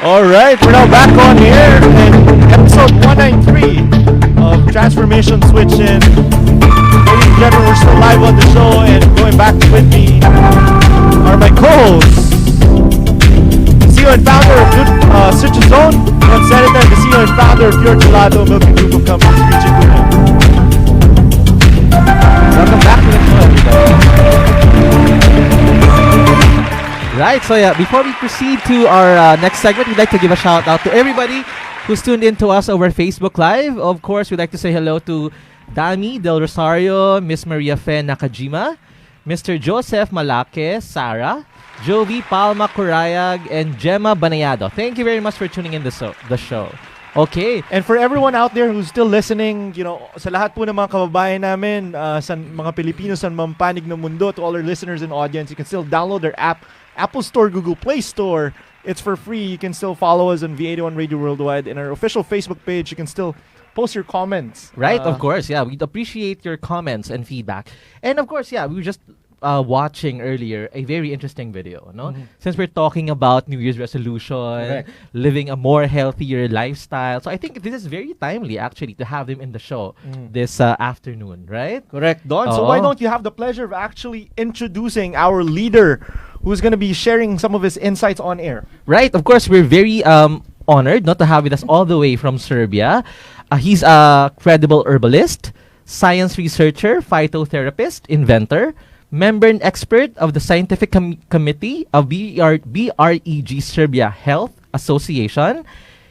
All right, we're now back on here in episode 193 of Transformation Switch In. Ladies and gentlemen, we're still live on the show, and going back with me are my co-hosts, CEO and founder of Good Switch Zone, and Senator, the CEO and founder of Pure Gelato Milking Group of Companies, Richie Kuya. Welcome back to the show, everybody. Right, so yeah, before we proceed to our next segment, we'd like to give a shout out to everybody who's tuned in to us over Facebook Live. Of course, we'd like to say hello to Dami Del Rosario, Miss Maria Fe Nakajima, Mr. Joseph Malake, Sarah, Jovi Palma Curayag, and Gemma Banayado. Thank you very much for tuning in the show. Okay. And for everyone out there who's still listening, you know, sa lahat po ng mga kababayan namin, sa mga Pilipino sa mampanig ng mundo, to all our listeners and audience, you can still download their app, Apple Store, Google Play Store. It's for free. You can still follow us on V81 Radio Worldwide. In our official Facebook page, you can still post your comments. Right, of course. Yeah, we'd appreciate your comments and feedback. And of course, yeah, we were just watching earlier a very interesting video, no? Mm-hmm. Since we're talking about New Year's resolution, Correct. living a more healthier lifestyle. So I think this is very timely, actually, to have him in the show this afternoon, right? Correct, Don. So why don't you have the pleasure of actually introducing our leader who's going to be sharing some of his insights on air? Right, of course, we're very honored not to have with us all the way from Serbia. He's a credible herbalist, science researcher, phytotherapist, inventor, member and expert of the scientific committee of BREG Serbia Health Association.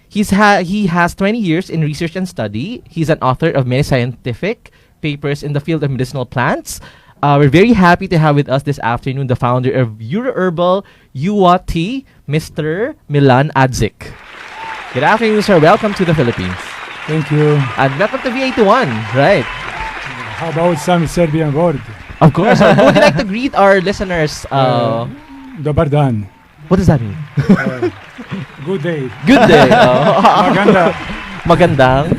He has 20 years in research and study. He's an author of many scientific papers in the field of medicinal plants. We're very happy to have with us this afternoon the founder of Herbal UAT, Mr. Milan Adzik. Good afternoon, sir. Welcome to the Philippines. Thank you. And welcome to V81, right? How about some Serbian word? Of course. Who would you like to greet our listeners? Dobar dan. What does that mean? Good day. Good day. Maganda. Magandang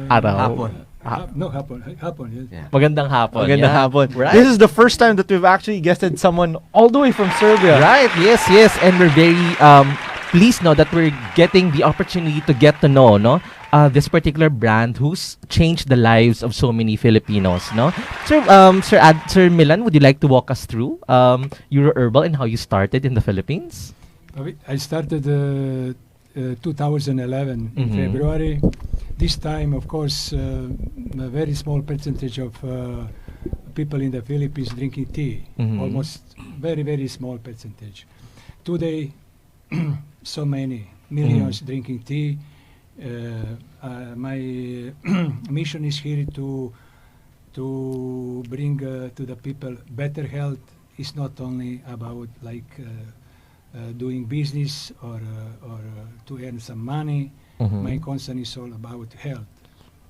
araw. Hapon. No, hapon. Yes. Yeah. Magandang hapon. Magandang hapon. Right. This is the first time that we've actually guested someone all the way from Serbia. Right. Yes. And we're very pleased know that we're getting the opportunity to get to know, no? This particular brand who's changed the lives of so many Filipinos, no? Sir Milan, would you like to walk us through Herbal and how you started in the Philippines? I started 2011 in February. This time, of course, a very small percentage of people in the Philippines drinking tea. Almost very, very small percentage. Today, so many millions drinking tea. My mission is here to bring to the people better health. It's not only about doing business or to earn some money. My concern is all about health.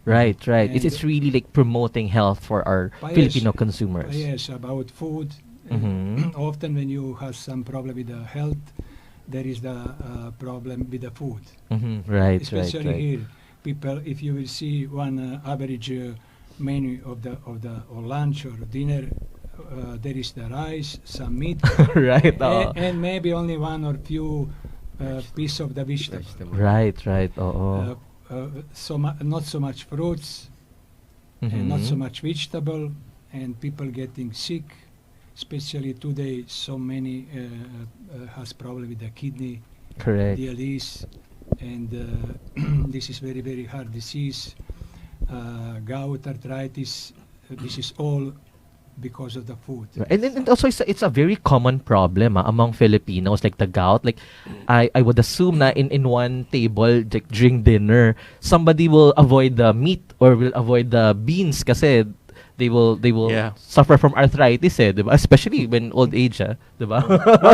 Right. It's really like promoting health for our Filipino consumers. Yes, about food. Often when you have some problem with the health, there is the problem with the food. Right. Especially here, people, if you will see one average menu of the or lunch or dinner, there is the rice, some meat, right, and maybe only one or few piece of the vegetable. Right. Not so much fruits, and not so much vegetable, and people getting sick. Especially today, so many has problem with the kidney, correct, dialysis, and this is very, very hard disease. Gout, arthritis, this is all because of the food. And also it's a very common problem among Filipinos, like the gout. Like I would assume na in one table, like during dinner, somebody will avoid the meat or will avoid the beans kasi they will suffer from arthritis, diba? Especially when old age, diba?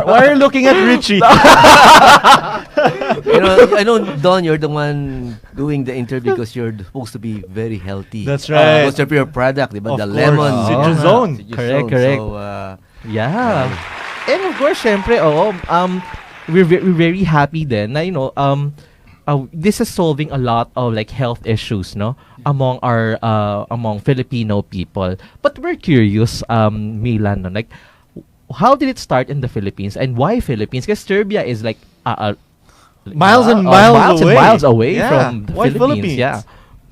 Why are you looking at Richie? I know, Don, you're the one doing the interview because you're supposed to be very healthy. That's right. What's your product, diba? Of The course. lemon. Citrus Zone. Correct. So, Yeah. And of course, syempre, we're very happy then na, this is solving a lot of like health issues, no, among our among Filipino people. But we're curious, Milan, no, like how did it start in the Philippines and why Philippines? Because Serbia is like Miles and miles away. miles away Yeah. from the Why Philippines. Yeah.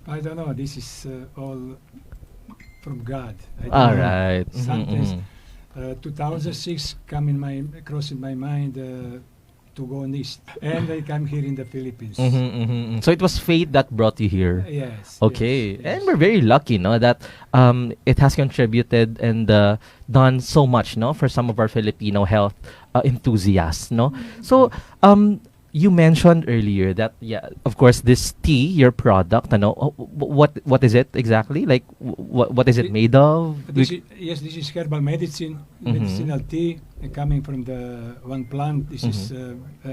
I don't know. This is all from God. I don't All know. right. Sometimes, Mhm. 2006 crossing my mind to go on this, and I come here in the Philippines. So it was fate that brought you here. Yes. Okay, yes, and yes. we're very lucky, no, that it has contributed and done so much, no, for some of our Filipino health enthusiasts, no. So, you mentioned earlier that, yeah, of course, this tea, your product, ano, what is it exactly? Like, what is it made of? This is herbal medicine, medicinal tea coming from the one plant. This is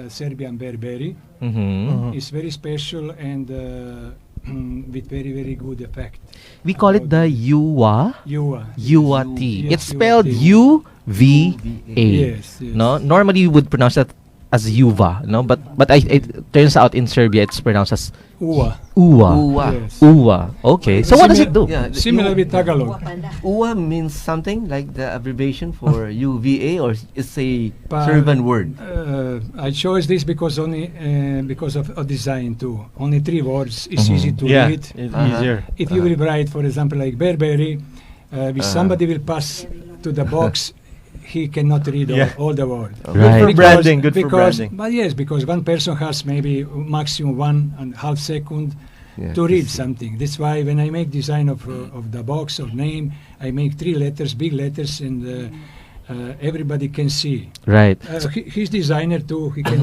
Serbian bearberry. It's very special and with very, very good effect. We call it the Yuwa Yuwa. tea. Yes, It's spelled Yuwa UVA. Yes, yes. No, normally you would pronounce that as Yuva, no, but it turns out in Serbia it's pronounced as Uwa. Uwa. Uwa. Yes. Uwa. Okay. So what does it do? Yeah, Similar with Tagalog. Uwa means something like the abbreviation for UVA, or it's a Pa- Serbian word. I chose this because only because of design too. Only 3 words. It's easy to Yeah, read. it's Uh-huh. easier. If you will write, for example, like bearberry, if somebody will pass to the box, he cannot read Yeah. all the word. Right. Good for branding. Good for branding. But yes, because one person has maybe maximum 1.5 second Yeah, to read this- something. That's why when I make design of the box or name, I make 3 letters, big letters, and everybody can see. Right. He's designer too. He can.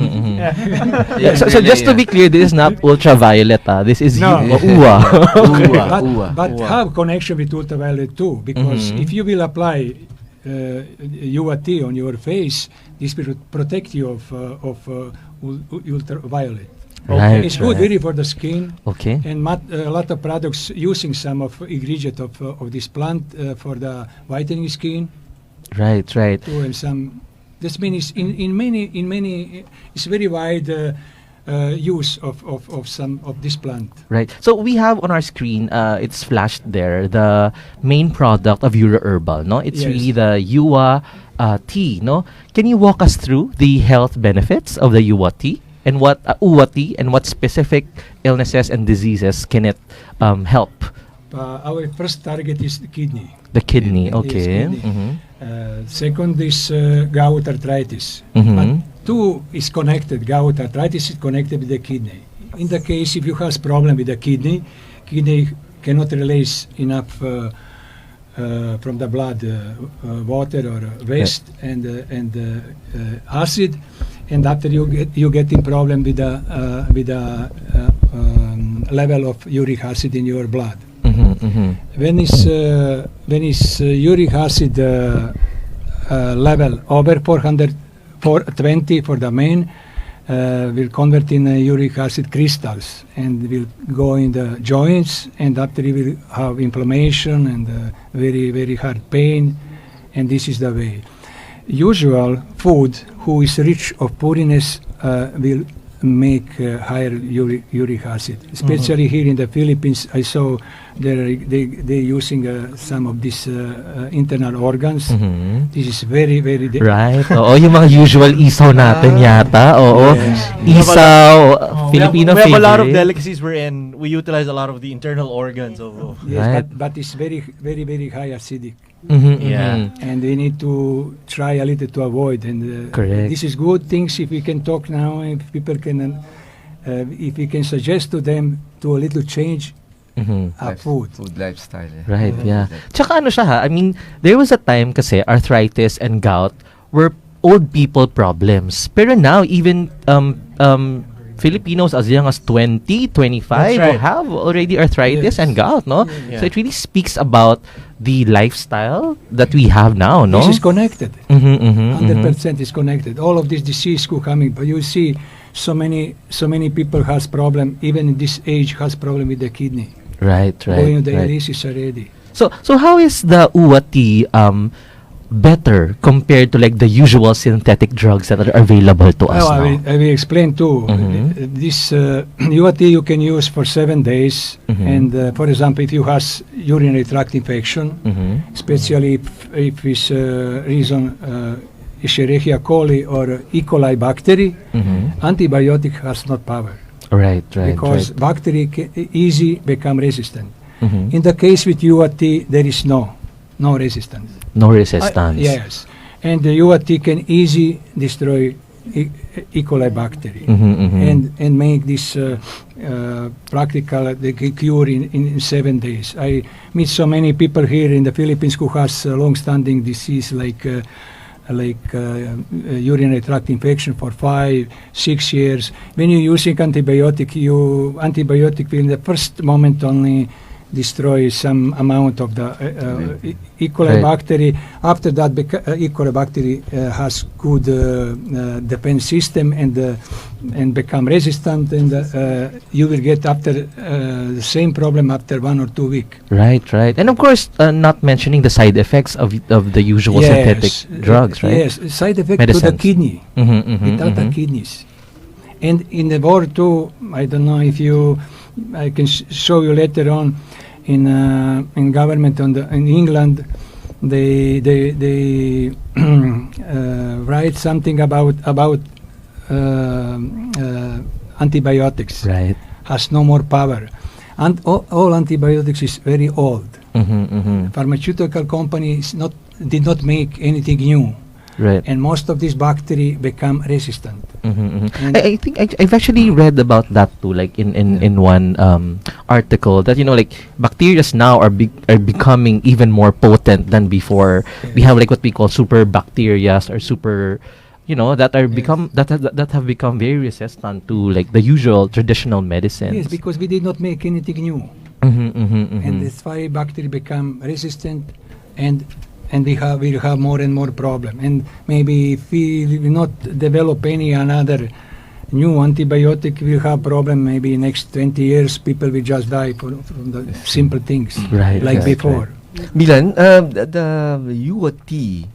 Yeah, so just to be clear, this is not ultraviolet. This is No. Uwa. Uwa, but uwa. but have connection with ultraviolet too, because if you will apply UAT on your face, this will protect you of ultraviolet. Right. It's good really for the skin, Okay. and a lot of products using some of ingredient of this plant for the whitening skin Right. Right. too, and some. This means in many it's very wide use of some of this plant. Right. So we have on our screen, it's flashed there, the main product of Herbal, no? It's Yes. really the Yuwa tea, no? Can you walk us through the health benefits of the Yuwa tea? And what Uwa tea and what specific illnesses and diseases can it help? Our first target is the kidney. The kidney, Yes, okay. kidney. Second is gout arthritis. Mhm. But 2 is connected. Gout arthritis is connected with the kidney. In the case if you have problem with the kidney cannot release enough from the blood water or waste and acid, and after you get in problem with the level of uric acid in your blood. When is uric acid level over 420 for the main, will convert in uric acid crystals and will go in the joints, and after you will have inflammation and very, very hard pain, and this is the way. Usual food who is rich of puriness will make higher uric acid, especially here in the Philippines. I saw they're using some of these internal organs. This is very, very Right. Oo, yung mga usual isaw natin yata. Oo. Yes. Isaw, Filipino we have a lot of favorite. delicacies wherein we utilize a lot of the internal organs of Yes, Right. but it's very, very, very high acidic, Yeah. and we need to try a little to avoid. And Correct. this is good things if we can talk now, if people can, if we can suggest to them to a little change food. Food lifestyle. Right, yeah. Tsaka ano siya ha, I mean, there was a time kasi arthritis and gout were old people problems. Pero now, even Filipinos as young as 20, 25 That's right. have already arthritis Yes. and gout, no? Yeah. So it really speaks about the lifestyle that we have now, no? This is connected. 100% is Mhm. connected. All of this disease could coming, but you see, so many people has problem. Even in this age, has problem with the kidney. Right, Going right, on right. dialysis already. So how is the Uwa tea better compared to like the usual synthetic drugs that are available to us I now? will explain too. Mhm. This UAT you can use for 7 days, Mhm. and for example, if you have urinary tract infection, Mhm. especially if it's reason Escherichia coli or E. coli bacteria, Mhm. antibiotic has not power. Right. Because bacteria easy become resistant. Mhm. In the case with UAT, there is no resistance. No resistance. Yes, and the UAT can easy destroy E. coli bacteria and make this practical the cure in 7 days. I meet so many people here in the Philippines who has long-standing disease like urinary tract infection for 5-6 years. When you're using antibiotic will in the first moment only destroy some amount of the E. coli bacteria. After that, E. coli bacteria has good defense system and become resistant, and you will get after the same problem after 1 or 2 weeks. Right. And of course, not mentioning the side effects of the usual synthetic drugs, right? Yes, side effect to the kidney. It attacks kidneys. And in the war too, I don't know if I can show you later on in government in England, they write something about antibiotics. Right. Has no more power, and all antibiotics is very old. Pharmaceutical companies did not make anything new. Right. And most of these bacteria become resistant. I think I've actually read about that too, like in one article, that like bacteria now are becoming even more potent than before. We have like what we call super bacteria or super, that have become very resistant to like the usual traditional medicines. Yes, because we did not make anything new, and that's why bacteria become resistant, and we have more and more problem. And maybe if we will not develop any another new antibiotic, we'll have problem. Maybe next 20 years, people will just die from the simple things before. Right. Milan, the UAT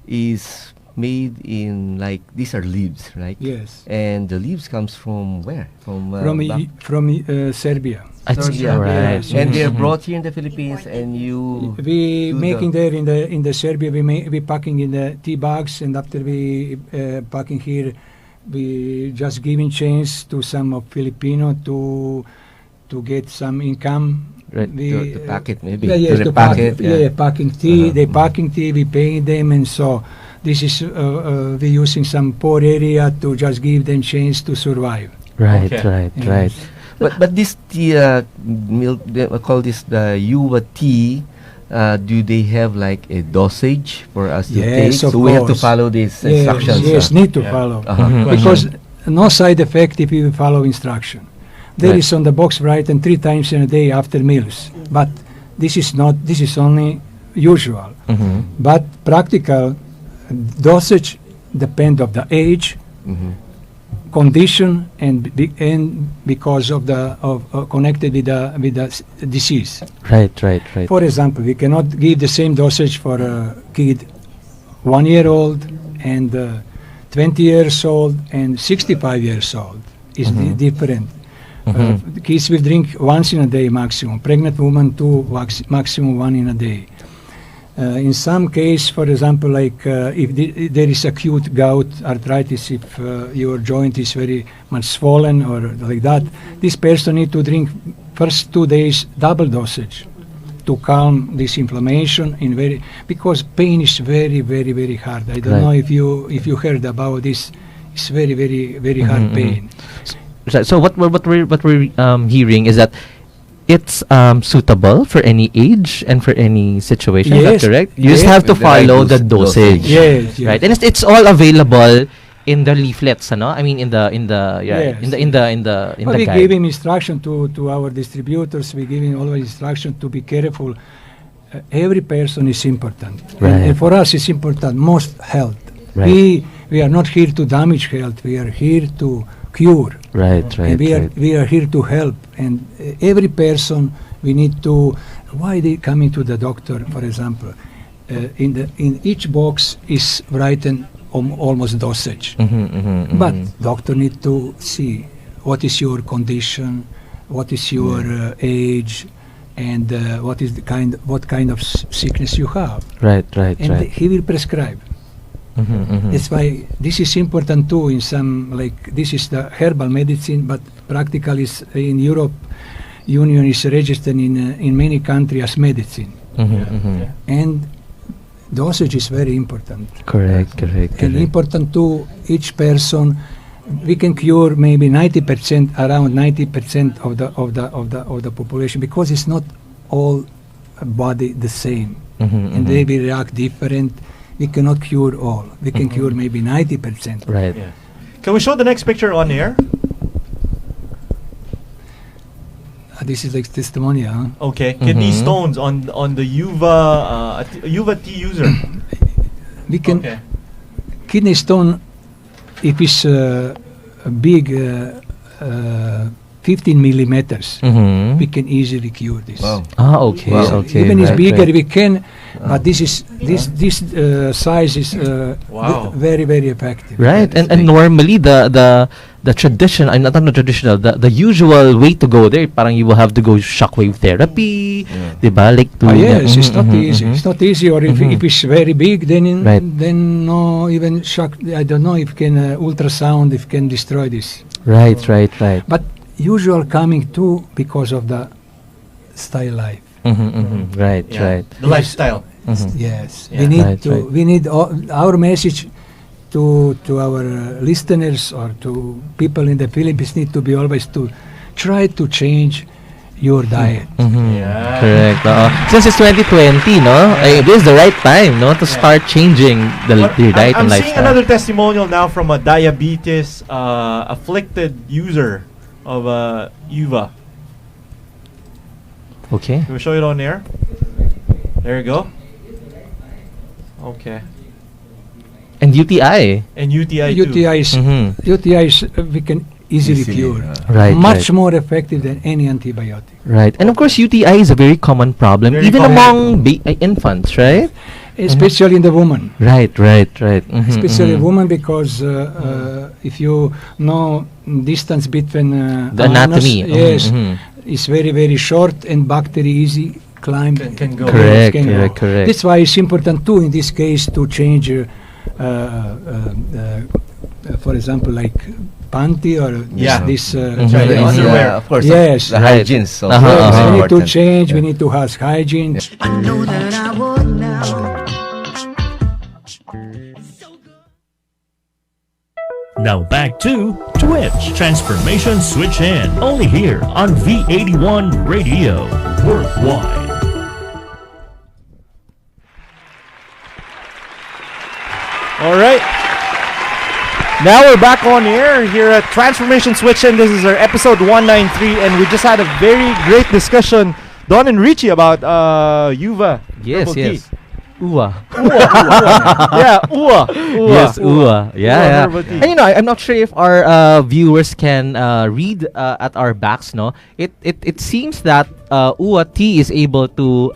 is made in these are leaves, right? Yes. And the leaves comes from where? From Serbia. Serbia, right. Yes. And they're brought here in the Philippines, and we making there in the Serbia. We packing in the tea bags, and after we packing here, we just giving chance to some of Filipino to get some income. Right, to pack it maybe. To pack it. Packing tea. They packing tea. We paying them, and so this is we using some poor area to just give them chance to survive. Right. But this tea milk, they call this the UAT. Do they have like a dosage for us to take? So we have to follow these instructions. Yes, need to follow because no side effect if you follow instruction. There is on the box written 3 times in a day after meals, but this is not. This is only usual. But practical dosage depend of the age, condition, and because of the connected with the disease. Right. For example, we cannot give the same dosage for a kid 1 year old and 20 years old and 65 years old. It's different. The kids will drink once in a day maximum. Pregnant woman 2 maximum 1 in a day. In some case, for example, like if there is acute gout arthritis, if your joint is very much swollen or like that, this person need to drink first 2 days double dosage to calm this inflammation because pain is very, very, very hard. I don't know if you heard about this. It's very, very, very hard pain. So what we're hearing is that it's suitable for any age and for any situation. Is that correct? You just have to follow the dosage. Yes. Right, and it's all available in the leaflets, no? I mean, in the we guide. give him instruction to our distributors. We give him always instruction to be careful. Every person is important, and for us, it's important most health. Right. We are not here to damage health. We are here to cure. Right. And we are here to help. And every person, we need to. Why they coming to the doctor? For example, in each box is written almost dosage. But doctor need to see what is your condition, what is your age, and what kind of sickness you have. Right. And he will prescribe. That's why this is important too. In some, like, this is the herbal medicine, but practically in Europe Union is registered in many countries as medicine, and dosage is very important. Correct. And important to each person. We can cure maybe 90%, around 90% of the population, because it's not all body the same, and they will react different. We cannot cure all. We can cure maybe 90%. Right. Yeah. Can we show the next picture on air? This is like testimonial. Huh? Okay. Kidney stones on the Uva tea user. We can Okay. kidney stone, if it's big, 15 millimeters, we can easily cure this. Wow. Okay. Wow. Okay. Even it's right, bigger, right. we can. But this size is Wow. very, very effective. Right, and normally the tradition, not the traditional, the usual way to go there, parang you will have to go shockwave therapy, diba? Like to Yes, it's not easy. It's not easy. Or if it's very big, then Right. then no, even shock. I don't know if can ultrasound if can destroy this. Right. But usual coming too because of the style life. Right. Yeah. The lifestyle. Yes, Yeah. we need Right, to. right. We need our message to our listeners or to people in the Philippines need to be always to try to change your diet. Yeah. Correct. Since it's 2020, no, it is the right time, no, to start changing Well, your diet I'm and seeing lifestyle. another testimonial now from a diabetes afflicted user of Uva. Okay. Can we show it on air? There you go. Okay. And UTI. And UTI too. UTIs, UTIs we can easily cure. Right. Much more effective than any antibiotic. Right. And of course, UTI is a very common problem, Very even common. among infants, right? Especially in the woman. Right. Especially woman, because if you know distance between The anus, anatomy. yes, it's very, very short, and bacteria easy climb. Can go. Correct, can go. correct. That's why it's important too in this case to change, for example, like panty or Yeah. this. That's right, this, underwear. Of course. Yes. The Right. hygiene. So Uh-huh, yes, uh-huh. we need to important. change. Yeah. We need to have hygiene. I know that I would now. Now back to Twitch Transformation Switch In, only here on V81 Radio Worldwide. All right. Now we're back on air here at Transformation Switch In. This is our episode 193, and we just had a very great discussion, Don and Richie, about Uva. Yes. herbal tea. UA. Yeah, Ua. Yes, UA. Yeah. herbal tea. And I'm not sure if our viewers can read at our backs. No, it seems that UA tea is able to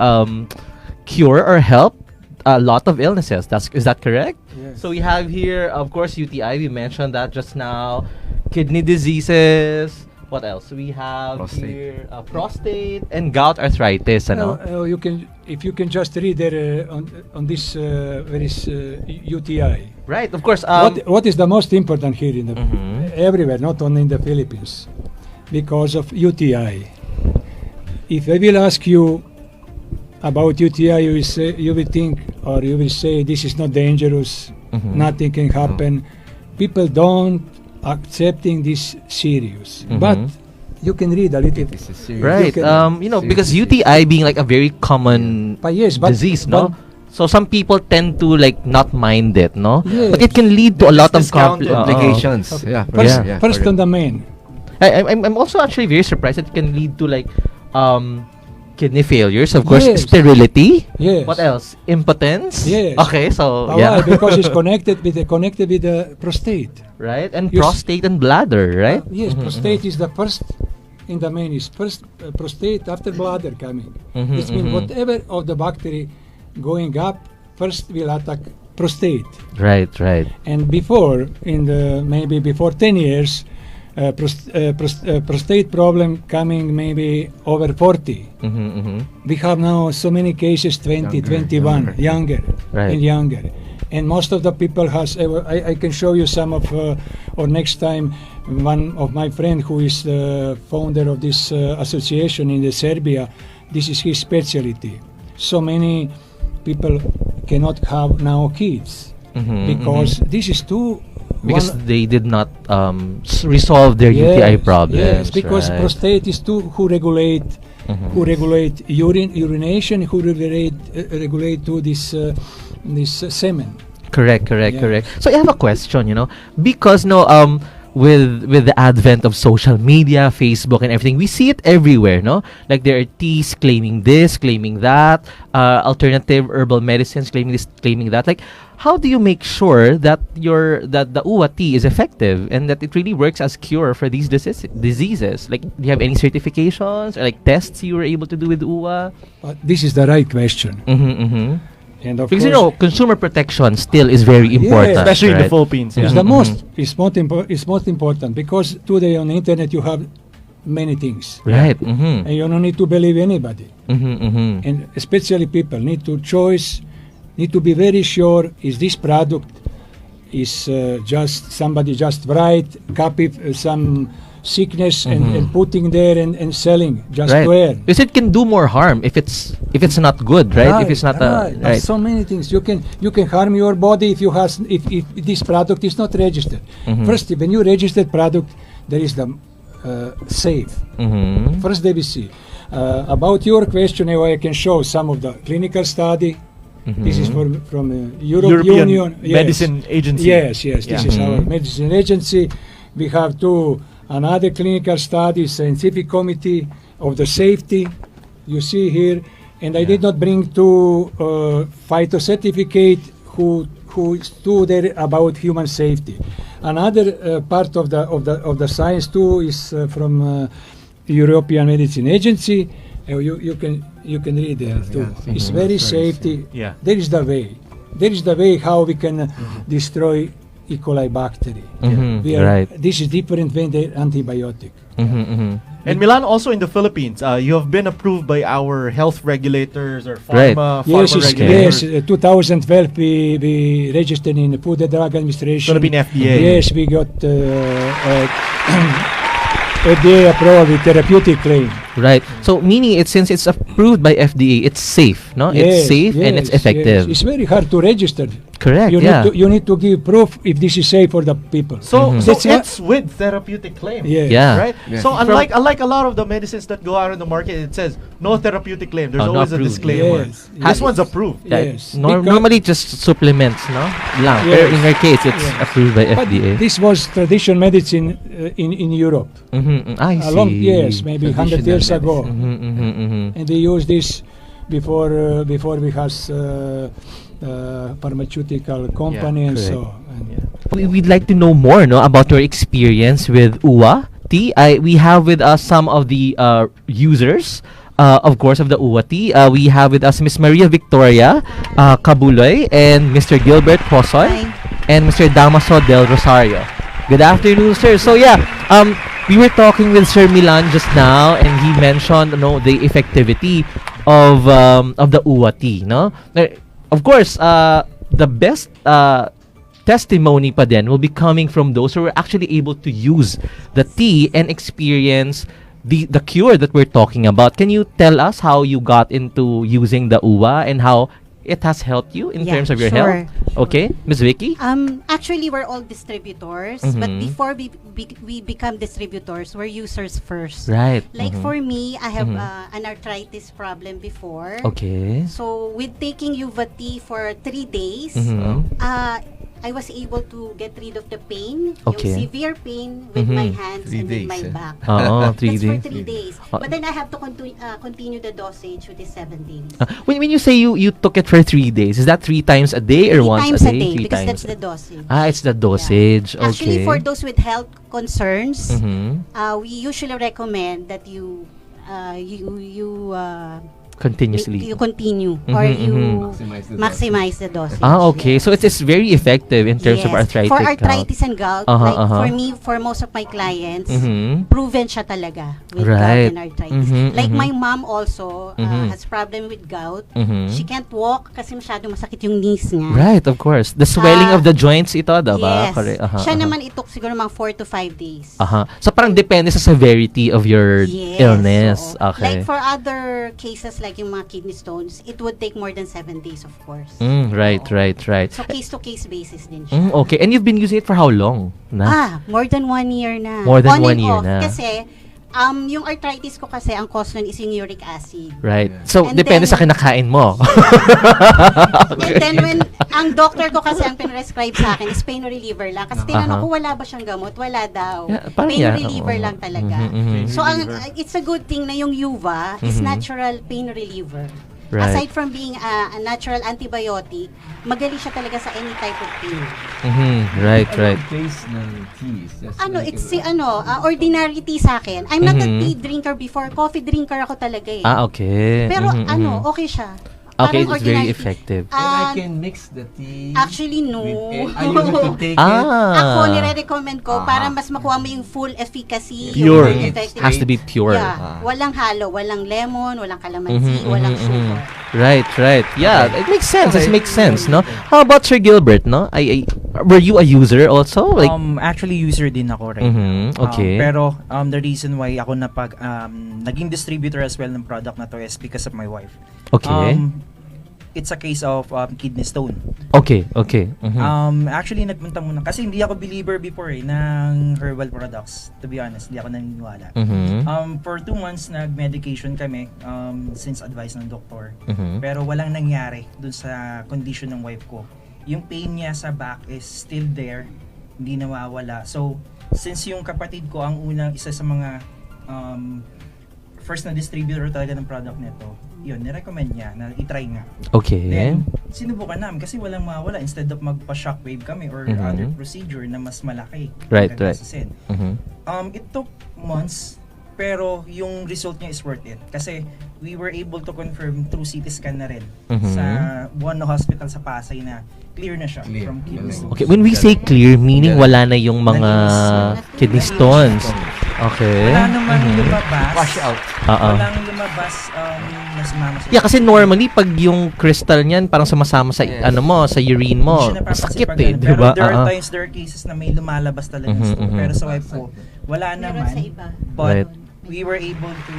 cure or help a lot of illnesses. Is that correct? Yes. So we have here, of course, UTI. We mentioned that just now. Kidney diseases. What else? We have Prostate. here prostate and gout arthritis. You can, if you can just read there on this where is UTI. Right. Of course. What is the most important here in the everywhere, not only in the Philippines, because of UTI. If I will ask you about UTI, you will think, or you will say, this is not dangerous, nothing can happen. People don't accepting this serious, but you can read a little. This is serious. Right. Because UTI being like a very common But yes, disease, no? So some people tend to like not mind it, no? Yes. But it can lead to a lot of discount it. Complications. Yeah. First on the main. I'm also actually very surprised it can lead to like kidney failures, of course, Yes. sterility. Yes. What else? Impotence. Yes. Okay, so Why? Because it's connected with the prostate. right, and Yes. prostate and bladder, right? Yes, prostate is the first in the main. Is first prostate after bladder coming. This means whatever of the bacteria going up first will attack prostate. Right. And before, in the maybe before 10 years, prostate problem coming maybe over 40. We have now so many cases, 20, Younger, 21, younger Right. and younger. And most of the people has. I can show you some of, or next time, one of my friend who is the founder of this association in the Serbia. This is his specialty. So many people cannot have now kids because this is too. Because they did not resolve their UTI problems. Yes, because right? prostate is too who regulate urination, who regulate to this semen. Correct. Yeah. So I have a question, because with the advent of social media, Facebook and everything, we see it everywhere, no? Like there are teas claiming this, claiming that, alternative herbal medicines claiming this, claiming that. Like, how do you make sure that the uwa tea is effective and that it really works as cure for these diseases? Like, do you have any certifications or like tests you were able to do with uwa? This is the right question. And of Because course, consumer protection still is very important, Especially in the right? Philippines. it's Yeah. the most. It's most important because today on the internet you have many things, Right. and you don't need to believe anybody. And especially people need to need to be very sure: is this product is just somebody just write, copy some sickness and putting there and selling just Right. to earn. Because it can do more harm if it's not good, right? If it's not right. right. So many things you can harm your body if if this product is not registered. First, when you register product, there is the safe. First, they will see. About your question, I can show some of the clinical study. This is from European Union Medicine Agency. Yes. This Yeah. is our medicine agency. We have another clinical study, scientific committee of the safety. You see here, and I did not bring phytocertificate who is there about human safety. Another part of the science too is from European Medicine Agency. You can read there too. It's very safety. Yeah. There is the way. There is the way how we can destroy E. coli bacteria. Right. This is different than the antibiotic. And Milan, also in the Philippines, you have been approved by our health regulators or Right. pharma Yes, regulators. 2012 we registered in the Food and Drug Administration. Philippine FDA. Yes, we got FDA approval with therapeutic claim. Right. So meaning since it's approved by FDA, it's safe, no? It's safe and it's effective. It's very hard to register. Correct. You need to give proof if this is safe for the people. So That's what- it's with therapeutic claim. Yes. Yeah. Right? Yeah. So unlike a lot of the medicines that go out in the market, it says no therapeutic claim. There's Oh, always not a approved. disclaimer. Yes. This one's approved. Yes. Normally just supplements, no? Lang. Pero Yes. in our case, it's Yes. approved by But FDA. this was traditional medicine in Europe. I see. A long years, maybe 100 years ago. And they used this before we has pharmaceutical company and correct. so. And We'd like to know more, no, about your experience with uwa tea. We have with us some of the users, of course, of the uwa tea. We have with us Miss Maria Victoria Cabuloy and Mr. Gilbert Posoy and Mr. Damaso Del Rosario. Good afternoon, sir. So we were talking with Sir Milan just now, and he mentioned, the effectivity of the uwa tea, no? Of course, the best testimony pa din will be coming from those who are actually able to use the tea and experience the cure that we're talking about. Can you tell us how you got into using the uwa and how it has helped you in terms of your health? Okay, Ms. Vicky? Actually, we're all distributors, but before we become distributors, we're users first. Right. Like for me, I have an arthritis problem before. Okay. So with taking Uva tea for 3 days, I was able to get rid of the pain, Okay. yung severe pain with my hands 3 and with days, my eh? back. Oo, 3 That's for days. 3 days. But then I have to continue the dosage, which is 7 days. When you say you took it for 3 days, is that 3 times a day or 3 once times a day? 3 because times. that's the dosage. It's the dosage. Okay. Actually, for those with health concerns, Mhm. we usually recommend that you continuously. You continue or you maximize the dosage. Okay. So it's very effective in terms of Yes. arthritic For gout. arthritis and gout, like for me, for most of my clients, proven siya talaga with Right. gout and arthritis. Like my mom also has problem with gout. She can't walk kasi masyado masakit yung knees niya. Right, of course. The swelling of the joints ito, diba? Yes. Correct. Siya naman it took siguro mga 4 to 5 days. So parang depende sa severity of your Yes, illness. oo. Okay. Like for other cases like yung mga kidney stones, it would take more than 7 days, of course. Right. So case-to-case basis din siya. Okay. And you've been using it for how long? More than 1 year na. More than On 1 and year off. na. Kasi, yung arthritis ko kasi, ang cause nun is yung uric acid. Right. So, And depende then- sa kinakain mo. And then when, ang doctor ko kasi ang pinrescribe sa akin is pain reliever lang. Kasi tinanong ko, wala ba siyang gamot? Wala daw. Yeah, parang Pain yeah, reliever oo. lang talaga. So, it's a good thing na yung Uva is natural pain reliever. Right. Aside from being a natural antibiotic, magaling siya talaga sa any type of pain. Right. Taste ng tea is just like It's ordinary tea sa akin. I'm not a tea drinker before. Coffee drinker ako talaga eh. Okay. Pero okay siya. Okay, Parang it's very ordinary tea. effective. And I can mix the tea Actually, no. with you have to take it. Ako, nire-recommend ko para mas makuha mo yung full efficacy. Pure. Yung effective. Has to be pure. Yeah. Walang halo, walang lemon, walang calamansi, walang sugar. Right. Yeah, it makes sense. It makes sense, no? How about Sir Gilbert, no? Were you a user also? Like, Actually, user din ako right now. Okay. Pero the reason why ako naging distributor as well ng product na to is because of my wife. okay. It's a case of kidney stone. Okay. Actually, nagpunta muna. Kasi hindi ako believer before ng herbal products. To be honest, hindi ako naniniwala. For 2 months, nag-medication kami since advice ng doktor. Pero walang nangyari dun sa condition ng wife ko. Yung pain niya sa back is still there. Hindi nawawala. So, since yung kapatid ko ang isa sa mga first na distributor talaga ng product nito, yun, nirecommend niya na i-try nga. Okay. Then, sinubukan namin kasi walang mawala. Instead of magpa-shockwave kami or other procedure na mas malaki. Right. Gagastusin. It took months, pero yung result niya is worth it. Kasi we were able to confirm through CT scan na rin sa Buono Hospital sa Pasay na clear na siya from kidney stones. Okay, when we say clear, meaning wala na yung mga kidney stones. Okay. Wala naman lumabas. Wash out. Walang lumabas na sumama sa Yeah, kasi normally pag yung crystal niyan parang sumasama sa sa urine mo. Hindi siya napapansin Sakit pag eh, ganun. di Pero ba? there are cases na may lumalabas talaga ng stone. Pero sa wife ko, wala Meron naman. sa iba. But Right. we were able to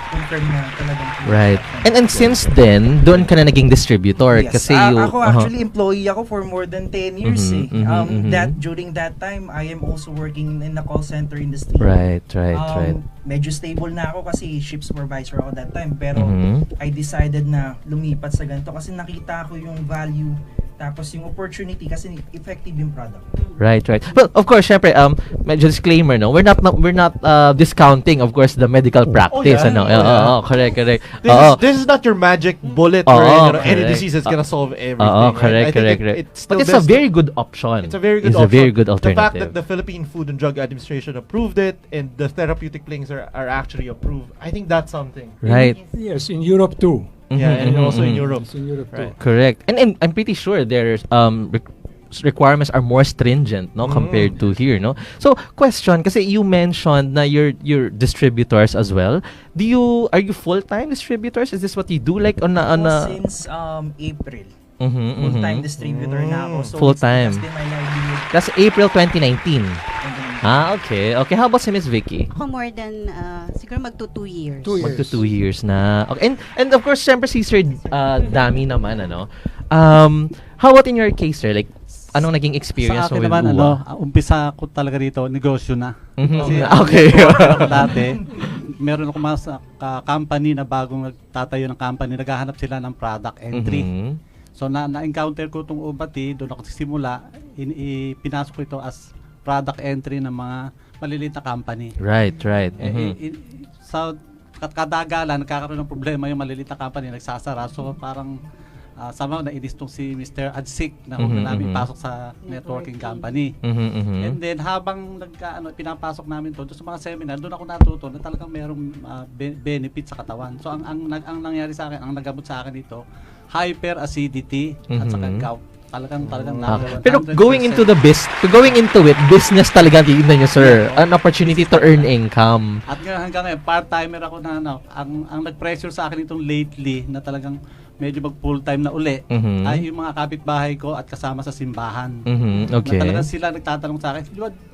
confirm na talagang Right. And since then, doon ka na naging distributor Yes. kasi you Ako actually employee ako for more than 10 years That during that time I am also working in the call center industry. Right. Medyo stable na ako kasi ship supervisor ako that time, pero I decided na lumipat sa ganito kasi nakita ko yung value tapos yung opportunity kasi effective yung product. Right. Well, of course, syempre, medyo disclaimer, no? We're not discounting, of course, the medical practice, yeah. ano? Correct. This is not your magic bullet Oo, or any correct. disease that's gonna solve everything. right? I Correct. think it's still But it's a best very good option. It's a very good It's option. a very good The fact alternative. that the Philippine Food and Drug Administration approved it and the therapeutic claims are actually approved, I think that's something. Right. Yes, in Europe too. Yeah, and also in Europe. It's in Europe too. Right. Correct. And I'm pretty sure there's requirements are more stringent, no, compared to here, no. So, question, kasi you mentioned na you're distributors as well. Are you full-time distributors? Is this what you do, like on a Since April. Full-time distributor na ako. So Full-time. It's because my livelihood. That's April 2019. Okay. How about si Miss Vicky? Ako more than, siguro magto 2 years. 2 years. Magto 2 years na. Okay. And of course, syempre si Sir Dami naman, ano. How about in your case, sir? Like, anong naging experience Sa mo akin with naman, UWA? umpisa ko talaga dito, negosyo na. Kasi Okay. ako dati, meron ako mga company na bagong nagtatayo ng company, naghahanap sila ng product entry. So, na-encounter ko itong Ubati, doon ako simula, pinasok ko ito as product entry ng mga maliliit na company. Right. Sa kadagalan, nagkakaroon ng problema yung maliliit na company, nagsasara. So, parang somehow nainis tong si Mr. Adsik na huwag na namin pasok sa networking company. And then habang pinapasok namin to sa mga seminar, doon ako natuto na talagang merong benefit sa katawan. So ang nangyari sa akin, ang nagamot sa akin ito, hyperacidity at saka gout. Talagang Pero going into it, business talaga tingnan niyo, sir. An opportunity to earn income. At hanggang ngayon, part-timer ako na ang nag-pressure sa akin itong lately na talagang medyo mag-full-time na uli ay yung mga kapitbahay ko at kasama sa simbahan. Okay. Na talagang sila nagtatanong sa akin,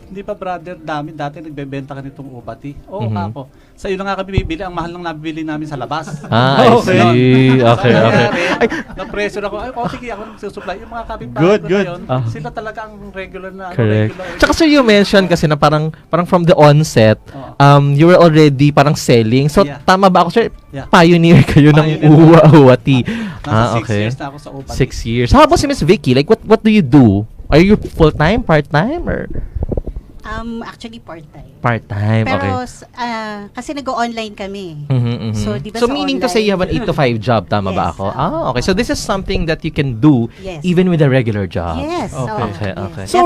di ba brother, dati nagbebenta ka nitong ubati? Oo nga po. Sa iyo na nga kami bibili, ang mahal lang nabibili namin sa labas. I see. Okay. Na-pressure ako, sige, ako nagsusupply. Yung mga kapitbahay ko na yun, sila talaga ang regular na. Correct. Tsaka sir, you mentioned kasi na parang from the onset, you were already parang selling. So, tama ba ako, sir? Pioneer kayo ng uwati. Nasa 6 years na ako sa ubati. 6 years. How about si Miss Vicky? Like, what do you do? Are you full-time, part-time, or? Actually part-time. Part-time, Pero okay. kasi nag-online kami. So, di ba so sa meaning to online, say you have an 8 to 5 job, tama ba Yes, ako? Okay. So this is something that you can do Yes. even with a regular job. Yes. Okay. Yes. So,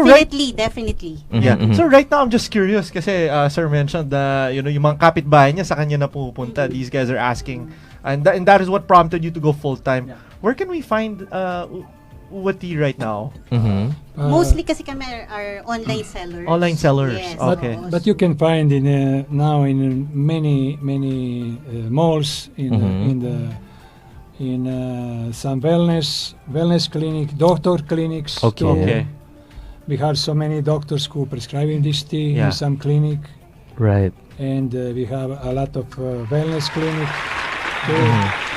Definitely. Yeah. So right now I'm just curious kasi Sir mentioned na yung mga kapitbahay niya sa kanya na pupunta. These guys are asking and that is what prompted you to go full time. Where can we find Uwati right now? Mostly kasi kami are online sellers. Online sellers. Yes. Okay. But you can find now in many malls in some wellness clinic, doctor clinics. Okay. too. Okay. We have so many doctors who prescribing this tea in some clinic, Right. and we have a lot of wellness clinic too.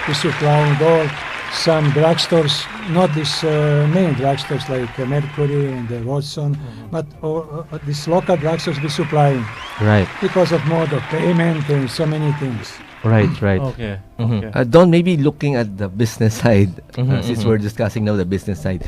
We supplying all some drugstores, not these main drugstores like Mercury and Watson, but these local drugstores we supplying Right. because of mode of payment and so many things. Right. Okay. Don, maybe looking at the business side, since we're discussing now the business side,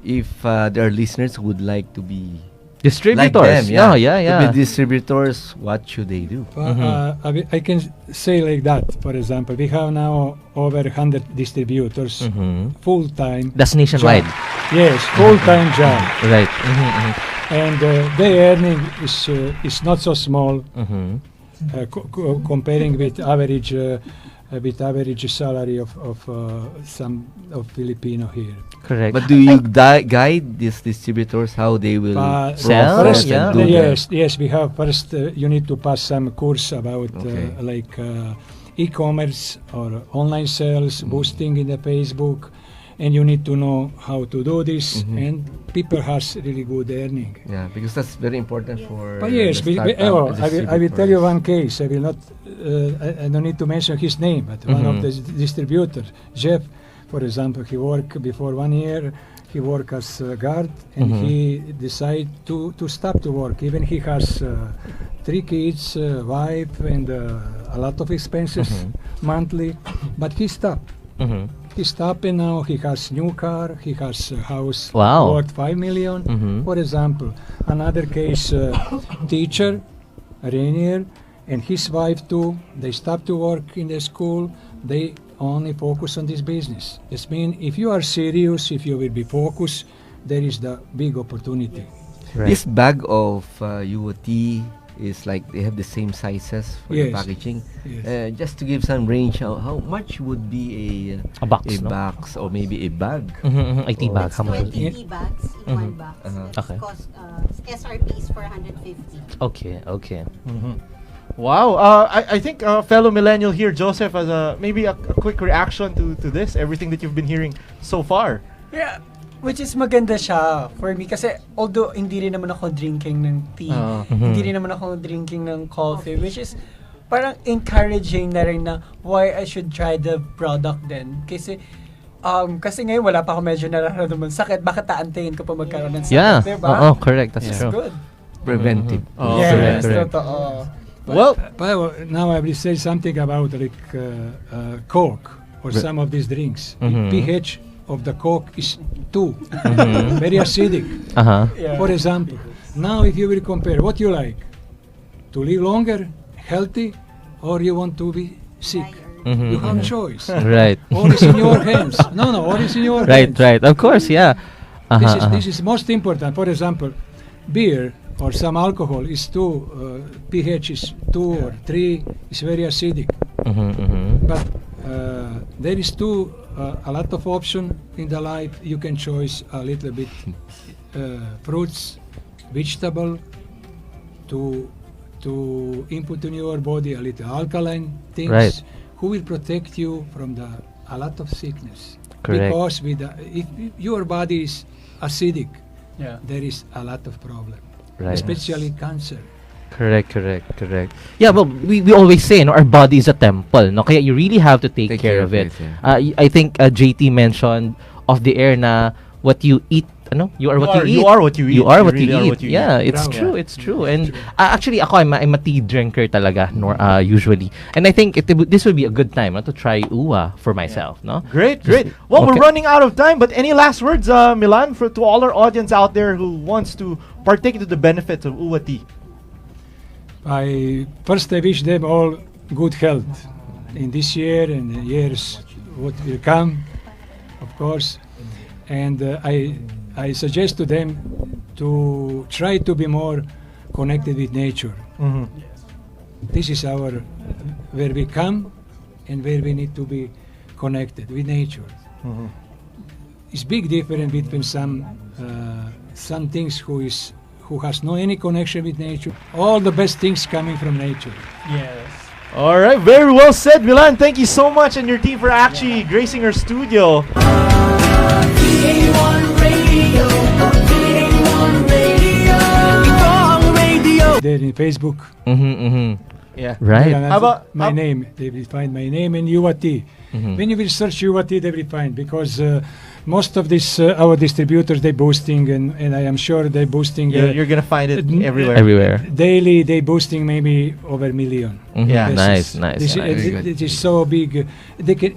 if there are listeners who would like to be Distributors. like them, Yeah. to be distributors, what should they do? I can say like that. For example, we have now over 100 distributors, full-time. That's nationwide. job. Yes, full-time job, Right. and their earning is not so small comparing with average salary of some of Filipino here. Correct. But do you guide these distributors how they will Sell? process Yeah. and do Yes. We have first. You need to pass some course about like e-commerce or online sales, boosting in the Facebook, and you need to know how to do this. And people has really good earning. Yeah, because that's very important for. But yes, the I will tell you distributors. one case. I will not. I don't need to mention his name, but one of the distributors, Jeff, for example, he worked before 1 year. He worked as a guard, and he decided to stop to work. Even he has 3 kids, wife, and a lot of expenses monthly, but he stopped. He stopped, and now he has new car. He has a house Wow. worth 5 million. For example, another case, teacher, Rainier, and his wife too. They stopped to work in the school. They only focus on this business. This means if you are serious, if you will be focused, there is the big opportunity. Right. This bag of UOT is like they have the same sizes for the Yes. packaging. Yes. Just to give some range, how much would be A box, no? box or maybe a bag? 80 Oh. bags. How much? 20 tea bags in one box. Okay. Cost SRP is 450. Okay. Wow. I think fellow millennial here, Joseph, has maybe a quick reaction to this, everything that you've been hearing so far. Yeah, which is maganda siya for me kasi although hindi rin naman ako drinking ng tea, hindi rin naman ako drinking ng coffee, which is parang encouraging na rin na why I should try the product then. Kasi ngayon wala pa ako medyo nararamdaman sakit, bakit taantayin ko pa magkaroon ng sakit, Yeah. diba? Correct. That's It's true. good. Preventive. Yes, correct. totoo. Well, Now I will say something about like Coke or some of these drinks. The pH of the Coke is 2, very acidic. Yeah. For example, now if you will compare, what you like? To live longer, healthy, or you want to be sick? You have choice. Right. All is in your hands. No, all is in your Right, hands. right. Of course, yeah. This is most important. For example, beer or some alcohol is pH is 2 or 3, is very acidic. But there is a lot of option in the life. You can choose a little bit fruits, vegetable, to input in your body a little alkaline things, Right. who will protect you from a lot of sickness. Correct. Because if your body is acidic, Yeah. there is a lot of problem, Right. especially cancer. Correct. Yeah, well, we always say, no, our body is a temple, no? Kaya you really have to take care of it. yeah. I think JT mentioned off the air na what you eat, ano? You are what you eat. You are what you eat. You are what really you are eat. what you Yeah, eat. it's Bravo. true. It's true. And actually, ako, I'm a tea drinker talaga, usually. And I think this would be a good time to try uwa for myself, no? Great. Well, Okay. we're running out of time, but any last words, Milan, to all our audience out there who wants to partake into the benefits of uwa tea? I wish them all good health in this year and the years what will come, of course. And I suggest to them to try to be more connected with nature. This is where we come and where we need to be connected with nature. It's big difference between some things who has no any connection with nature. All the best things coming from nature. Yes. All right, very well said, Milan. Thank you so much and your team for actually gracing our studio. There in Facebook. Yeah. Right. Yeah, How about my name? They will find my name and UAT. When you will search UAT, they will find, because most of this our distributors they boosting, and I am sure they boosting. You're gonna find it everywhere. Everywhere. Daily they boosting maybe over a million. Yeah. Nice. This Very good. it is so big.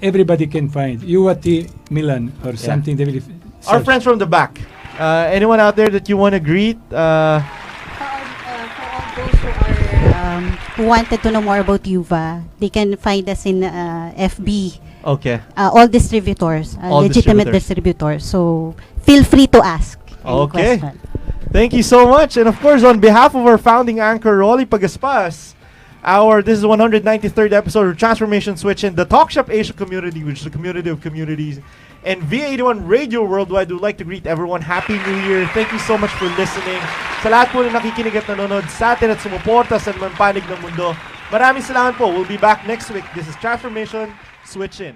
Everybody can find UAT Milan or something. They will Our search. friends from the back. Anyone out there that you want to greet? For all those who wanted to know more about Yuva, they can find us in FB. Okay. All distributors, All legitimate distributors. So feel free to ask any Okay. question. Thank you so much. And of course, on behalf of our founding anchor, Rolly Pagaspas, this is the 193rd episode of Transformation Switch in the Talk Shop Asia community, which is the community of communities, and V81 Radio Worldwide. Would like to greet everyone. Happy New Year. Thank you so much for listening. Sa lahat po na nakikinig at nanonood sa atin at sumuporta sa naman panig ng mundo. Maraming salamat po. We'll be back next week. This is Transformation Switch In.